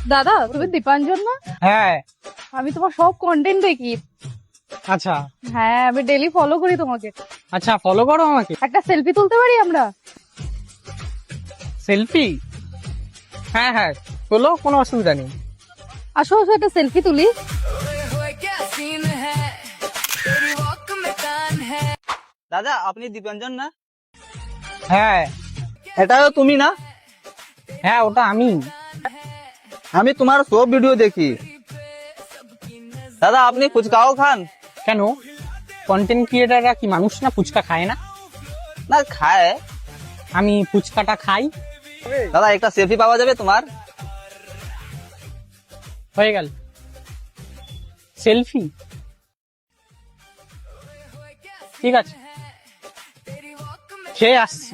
দাদা, তুমি দীপাঞ্জন না? হ্যাঁ। আমি তোমার সব কন্টেন্ট দেখি। আচ্ছা হ্যাঁ, আমি ডেলি ফলো করি তোমাকে। আচ্ছা, ফলো করো আমাকে। একটা সেলফি তুলতে পারি আমরা? সেলফি? হ্যাঁ হ্যাঁ, তোলো, কোনো অসুবিধা নেই। আসো আসো, একটা সেলফি তুলি। দাদা, আপনি দীপাঞ্জন না? হ্যাঁ এটাও তুমি না? হ্যাঁ, ওটা আমি। আমি তোমার সব ভিডিও দেখি। দাদা, আপনি ফুচকাও খান? কেন, কন্টেন্ট ক্রিয়েটাররা কি মানুষ না, ফুচকা খায় না? না, খায়। আমি ফুচকাটা খাই। দাদা, একটা সেলফি পাওয়া যাবে তোমার? হয়ে গেল। সেলফি? ঠিক আছে, খেয়ে আসছি।